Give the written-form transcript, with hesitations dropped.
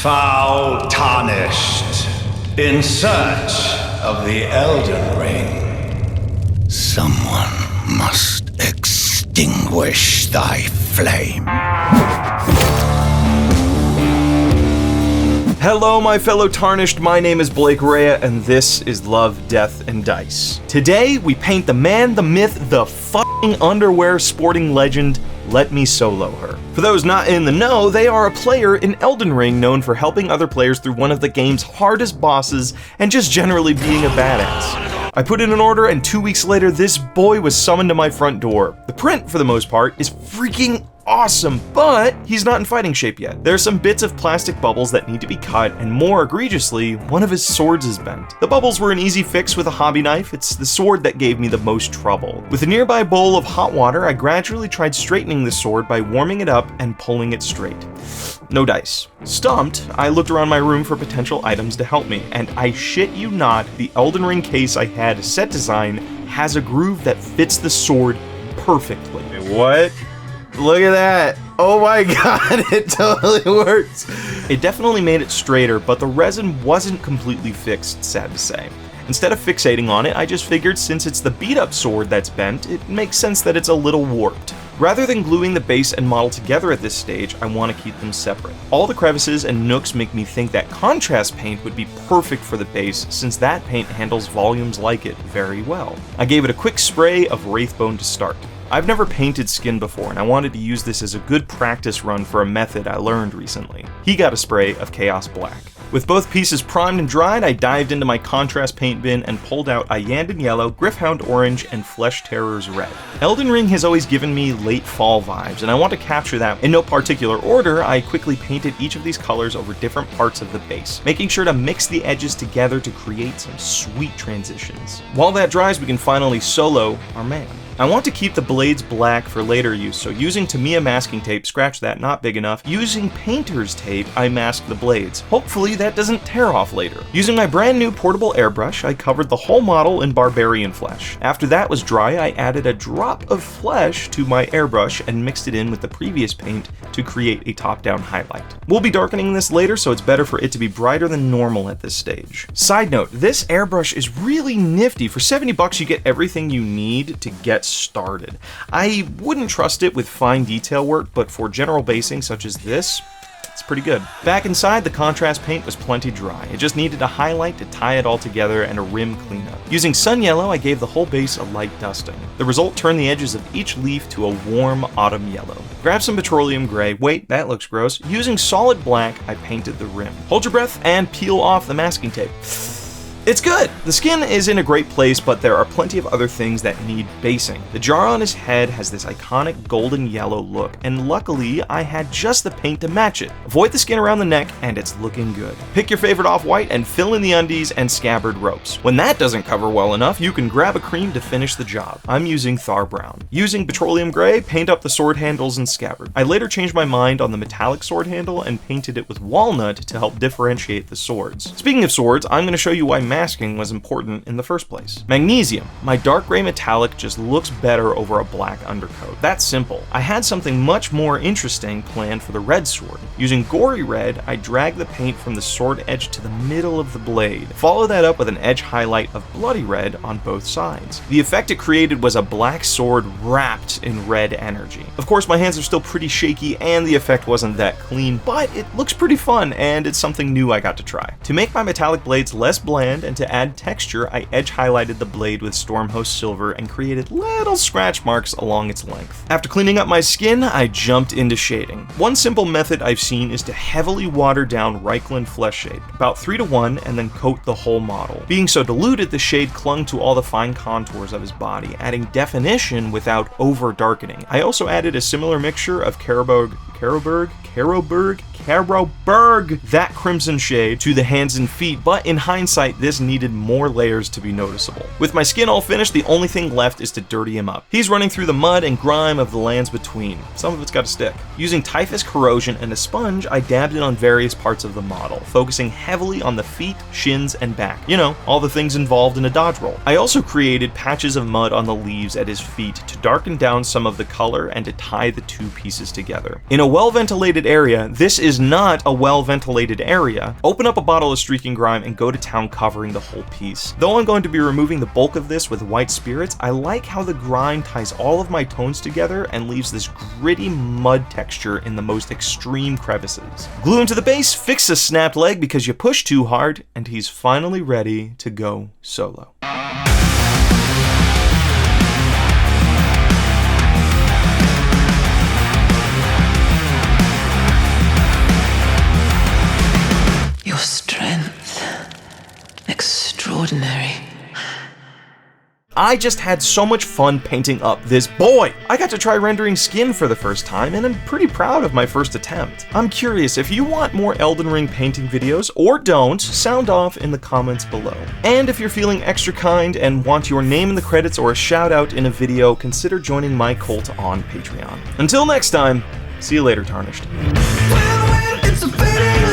Foul tarnished, in search of the Elden Ring. Someone must extinguish thy flame. Hello, my fellow Tarnished. My name is Blake Rea, and this is Love, Death, and Dice. Today, we paint the man, the myth, the fucking underwear sporting legend. Let me solo her. For those not in the know, they are a player in Elden Ring known for helping other players through one of the game's hardest bosses and just generally being a badass. I put in an order, and 2 weeks later, this boy was summoned to my front door. The print, for the most part, is freaking awesome, but he's not in fighting shape yet. There are some bits of plastic bubbles that need to be cut, and more egregiously, one of his swords is bent. The bubbles were an easy fix with a hobby knife. It's the sword that gave me the most trouble. With a nearby bowl of hot water, I gradually tried straightening the sword by warming it up and pulling it straight. No dice. Stumped, I looked around my room for potential items to help me, and I shit you not, the Elden Ring case I had set design has a groove that fits the sword perfectly. What? Look at that. Oh my god, it totally works. It definitely made it straighter, but the resin wasn't completely fixed, sad to say. Instead of fixating on it, I just figured since it's the beat-up sword that's bent, it makes sense that it's a little warped. Rather than gluing the base and model together at this stage, I want to keep them separate. All the crevices and nooks make me think that contrast paint would be perfect for the base, since that paint handles volumes like it very well. I gave it a quick spray of Wraithbone to start. I've never painted skin before, and I wanted to use this as a good practice run for a method I learned recently. He got a spray of Chaos Black. With both pieces primed and dried, I dived into my contrast paint bin and pulled out Iyanden Yellow, Gryph Hound Orange, and Flesh Terrors Red. Elden Ring has always given me late fall vibes, and I want to capture that. In no particular order, I quickly painted each of these colors over different parts of the base, making sure to mix the edges together to create some sweet transitions. While that dries, we can finally solo our man. I want to keep the blades black for later use, so using Tamiya masking tape, scratch that, not big enough. Using painter's tape, I masked the blades. Hopefully that doesn't tear off later. Using my brand new portable airbrush, I covered the whole model in Barbarian flesh. After that was dry, I added a drop of flesh to my airbrush and mixed it in with the previous paint to create a top-down highlight. We'll be darkening this later, so it's better for it to be brighter than normal at this stage. Side note, this airbrush is really nifty. For 70 bucks, you get everything you need to get started. I wouldn't trust it with fine detail work, but for general basing such as this, it's pretty good. Back inside, the contrast paint was plenty dry. It just needed a highlight to tie it all together and a rim cleanup. Using Sun Yellow, I gave the whole base a light dusting. The result turned the edges of each leaf to a warm autumn yellow. Grab some Petroleum Gray. Wait, that looks gross. Using solid black, I painted the rim. Hold your breath and peel off the masking tape. It's good! The skin is in a great place, but there are plenty of other things that need basing. The jar on his head has this iconic golden yellow look, and luckily I had just the paint to match it. Avoid the skin around the neck, and it's looking good. Pick your favorite off-white and fill in the undies and scabbard ropes. When that doesn't cover well enough, you can grab a cream to finish the job. I'm using Thar Brown. Using Petroleum Gray, paint up the sword handles and scabbard. I later changed my mind on the metallic sword handle and painted it with Walnut to help differentiate the swords. Speaking of swords, I'm going to show you why masking was important in the first place. Magnesium. My dark gray metallic just looks better over a black undercoat. That's simple. I had something much more interesting planned for the red sword. Using Gory Red, I dragged the paint from the sword edge to the middle of the blade. Follow that up with an edge highlight of Bloody Red on both sides. The effect it created was a black sword wrapped in red energy. Of course, my hands are still pretty shaky and the effect wasn't that clean, but it looks pretty fun and it's something new I got to try. To make my metallic blades less bland and to add texture, I edge highlighted the blade with Stormhost Silver and created little scratch marks along its length. After cleaning up my skin, I jumped into shading. One simple method I've seen is to heavily water down Reikland Flesh Shade, about 3:1, and then coat the whole model. Being so diluted, the shade clung to all the fine contours of his body, adding definition without over-darkening. I also added a similar mixture of Caroburg, that crimson shade, to the hands and feet, but in hindsight, this needed more layers to be noticeable. With my skin all finished, the only thing left is to dirty him up. He's running through the mud and grime of the lands between. Some of it's got to stick. Using Typhus Corrosion and a sponge, I dabbed it on various parts of the model, focusing heavily on the feet, shins, and back. You know, all the things involved in a dodge roll. I also created patches of mud on the leaves at his feet to darken down some of the color and to tie the two pieces together. In a well-ventilated area, this is is not a well-ventilated area, open up a bottle of streaking grime and go to town covering the whole piece. Though I'm going to be removing the bulk of this with white spirits, I like how the grime ties all of my tones together and leaves this gritty mud texture in the most extreme crevices. Glue him to the base, fix a snapped leg because you pushed too hard, and he's finally ready to go solo. Your strength, extraordinary. I just had so much fun painting up this boy! I got to try rendering skin for the first time, and I'm pretty proud of my first attempt. I'm curious, if you want more Elden Ring painting videos, or don't, sound off in the comments below. And if you're feeling extra kind and want your name in the credits or a shout out in a video, consider joining my cult on Patreon. Until next time, see you later, Tarnished. Well, it's a fitting